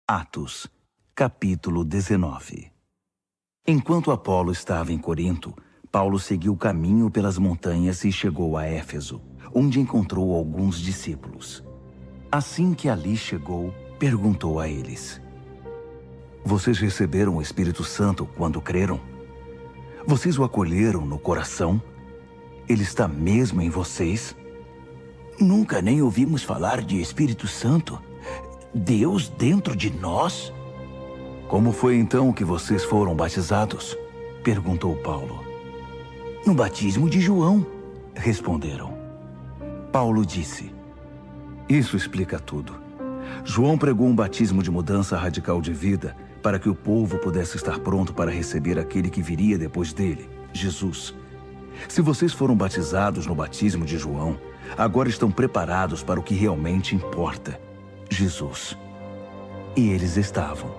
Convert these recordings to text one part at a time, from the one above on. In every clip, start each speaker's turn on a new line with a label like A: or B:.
A: Atos, capítulo 19. Enquanto Apolo estava em Corinto, Paulo seguiu o caminho pelas montanhas e chegou a Éfeso, onde encontrou alguns discípulos. Assim que ali chegou, perguntou a eles: Vocês receberam o Espírito Santo quando creram? Vocês o acolheram no coração? Ele está mesmo em vocês?
B: Nunca nem ouvimos falar de Espírito Santo. Deus dentro de nós?
A: Como foi então que vocês foram batizados? Perguntou Paulo.
B: No batismo de João,
A: responderam. Paulo disse: Isso explica tudo. João pregou um batismo de mudança radical de vida para que o povo pudesse estar pronto para receber aquele que viria depois dele, Jesus. Se vocês foram batizados no batismo de João, agora estão preparados para o que realmente importa, Jesus. E eles estavam.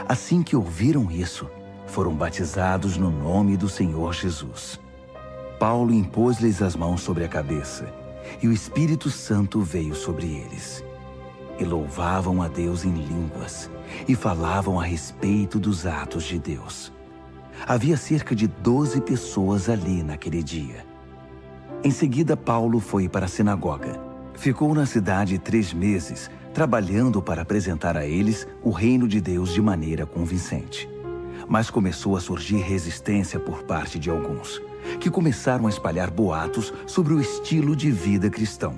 A: Assim que ouviram isso, foram batizados no nome do Senhor Jesus. Paulo impôs-lhes as mãos sobre a cabeça, e o Espírito Santo veio sobre eles. E louvavam a Deus em línguas, e falavam a respeito dos atos de Deus. Havia cerca de 12 pessoas ali naquele dia. Em seguida, Paulo foi para a sinagoga. Ficou na cidade 3 meses, trabalhando para apresentar a eles o reino de Deus de maneira convincente. Mas começou a surgir resistência por parte de alguns, que começaram a espalhar boatos sobre o estilo de vida cristão.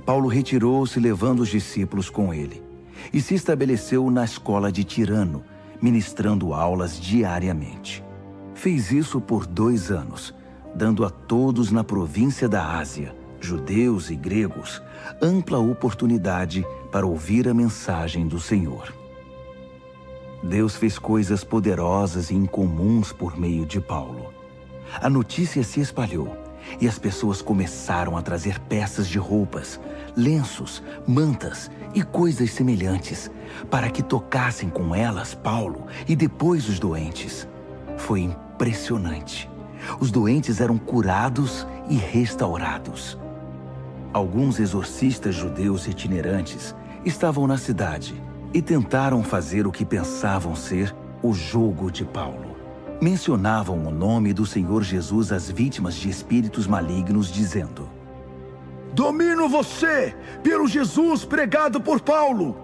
A: Paulo retirou-se levando os discípulos com ele, e se estabeleceu na escola de Tirano, ministrando aulas diariamente. Fez isso por 2 anos, dando a todos na província da Ásia, judeus e gregos, ampla oportunidade para ouvir a mensagem do Senhor. Deus fez coisas poderosas e incomuns por meio de Paulo. A notícia se espalhou e as pessoas começaram a trazer peças de roupas, lenços, mantas e coisas semelhantes para que tocassem com elas Paulo e depois os doentes. Foi impressionante. Os doentes eram curados e restaurados. Alguns exorcistas judeus itinerantes estavam na cidade e tentaram fazer o que pensavam ser o jogo de Paulo. Mencionavam o nome do Senhor Jesus às vítimas de espíritos malignos, dizendo:
C: Domino você pelo Jesus pregado por Paulo.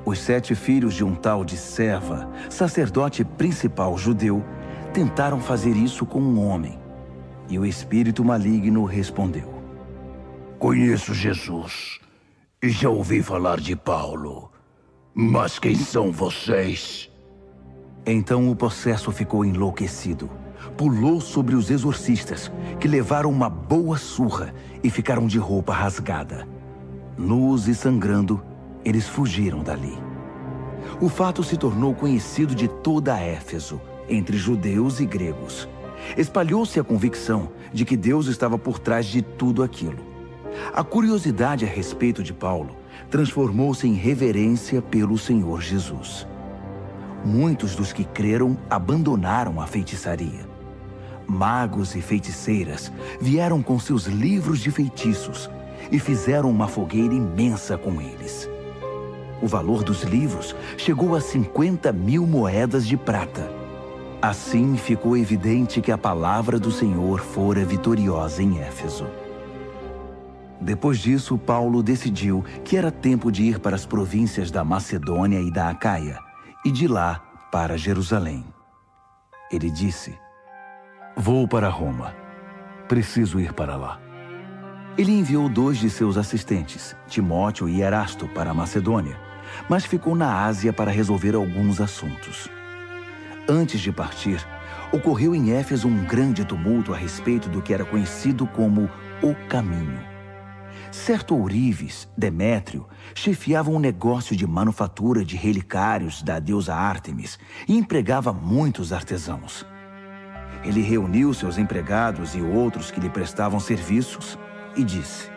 A: Os 7 filhos de um tal de Serva, sacerdote principal judeu, tentaram fazer isso com um homem. E o espírito maligno respondeu:
B: Conheço Jesus e já ouvi falar de Paulo, mas quem são vocês?
A: Então o possesso ficou enlouquecido. Pulou sobre os exorcistas, que levaram uma boa surra e ficaram de roupa rasgada. Nus e sangrando, eles fugiram dali. O fato se tornou conhecido de toda Éfeso, entre judeus e gregos. Espalhou-se a convicção de que Deus estava por trás de tudo aquilo. A curiosidade a respeito de Paulo transformou-se em reverência pelo Senhor Jesus. Muitos dos que creram abandonaram a feitiçaria. Magos e feiticeiras vieram com seus livros de feitiços e fizeram uma fogueira imensa com eles. O valor dos livros chegou a 50.000 moedas de prata. Assim ficou evidente que a palavra do Senhor fora vitoriosa em Éfeso. Depois disso, Paulo decidiu que era tempo de ir para as províncias da Macedônia e da Acaia, e de lá para Jerusalém. Ele disse: Vou para Roma. Preciso ir para lá. Ele enviou 2 de seus assistentes, Timóteo e Erasto, para a Macedônia, mas ficou na Ásia para resolver alguns assuntos. Antes de partir, ocorreu em Éfeso um grande tumulto a respeito do que era conhecido como o Caminho. Certo ourives, Demétrio, chefiava um negócio de manufatura de relicários da deusa Ártemis e empregava muitos artesãos. Ele reuniu seus empregados e outros que lhe prestavam serviços e disse: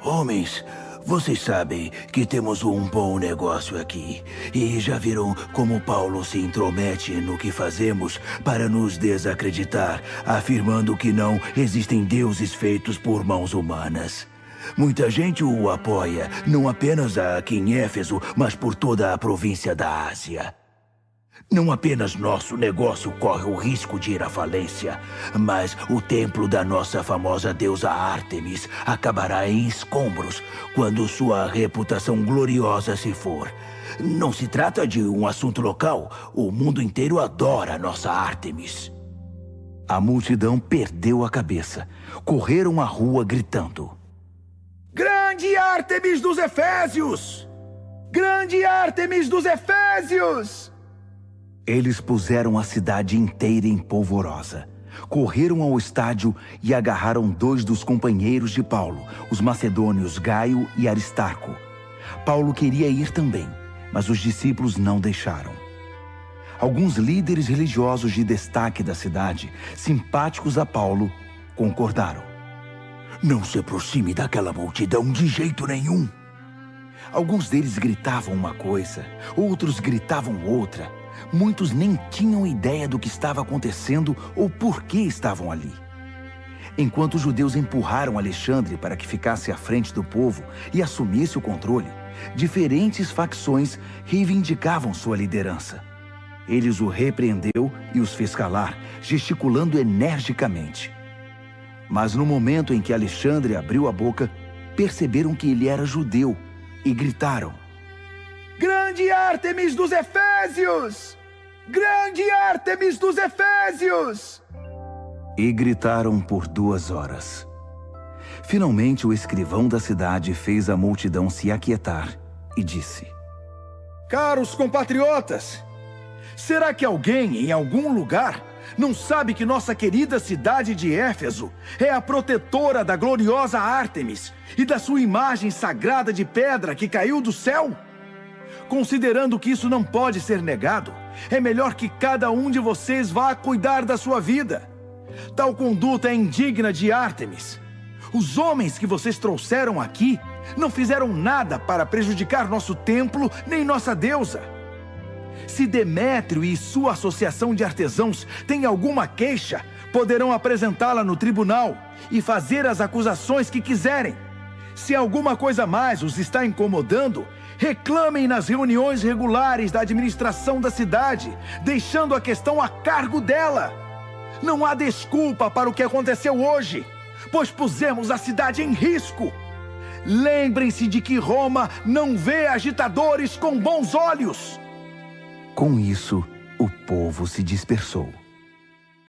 B: Homens, vocês sabem que temos um bom negócio aqui e já viram como Paulo se intromete no que fazemos para nos desacreditar, afirmando que não existem deuses feitos por mãos humanas. Muita gente o apoia, não apenas aqui em Éfeso, mas por toda a província da Ásia. Não apenas nosso negócio corre o risco de ir à falência, mas o templo da nossa famosa deusa Ártemis acabará em escombros quando sua reputação gloriosa se for. Não se trata de um assunto local. O mundo inteiro adora a nossa Ártemis.
A: A multidão perdeu a cabeça. Correram à rua gritando:
C: Grande Ártemis dos Efésios! Grande Ártemis dos Efésios!
A: Eles puseram a cidade inteira em polvorosa. Correram ao estádio e agarraram 2 dos companheiros de Paulo, os macedônios Gaio e Aristarco. Paulo queria ir também, mas os discípulos não deixaram. Alguns líderes religiosos de destaque da cidade, simpáticos a Paulo, concordaram.
B: Não se aproxime daquela multidão de jeito nenhum.
A: Alguns deles gritavam uma coisa, outros gritavam outra. Muitos nem tinham ideia do que estava acontecendo ou por que estavam ali. Enquanto os judeus empurraram Alexandre para que ficasse à frente do povo e assumisse o controle, diferentes facções reivindicavam sua liderança. Ele o repreendeu e os fez calar, gesticulando energicamente. Mas no momento em que Alexandre abriu a boca, perceberam que ele era judeu e gritaram:
C: Grande Ártemis dos Efésios! Grande Ártemis dos Efésios!
A: E gritaram por 2 horas. Finalmente o escrivão da cidade fez a multidão se aquietar e disse:
C: Caros compatriotas, será que alguém em algum lugar não sabe que nossa querida cidade de Éfeso é a protetora da gloriosa Ártemis e da sua imagem sagrada de pedra que caiu do céu? Considerando que isso não pode ser negado, é melhor que cada um de vocês vá cuidar da sua vida. Tal conduta é indigna de Ártemis. Os homens que vocês trouxeram aqui não fizeram nada para prejudicar nosso templo nem nossa deusa. Se Demétrio e sua associação de artesãos têm alguma queixa, poderão apresentá-la no tribunal e fazer as acusações que quiserem. Se alguma coisa mais os está incomodando, reclamem nas reuniões regulares da administração da cidade, deixando a questão a cargo dela. Não há desculpa para o que aconteceu hoje, pois pusemos a cidade em risco. Lembrem-se de que Roma não vê agitadores com bons olhos.
A: Com isso, o povo se dispersou.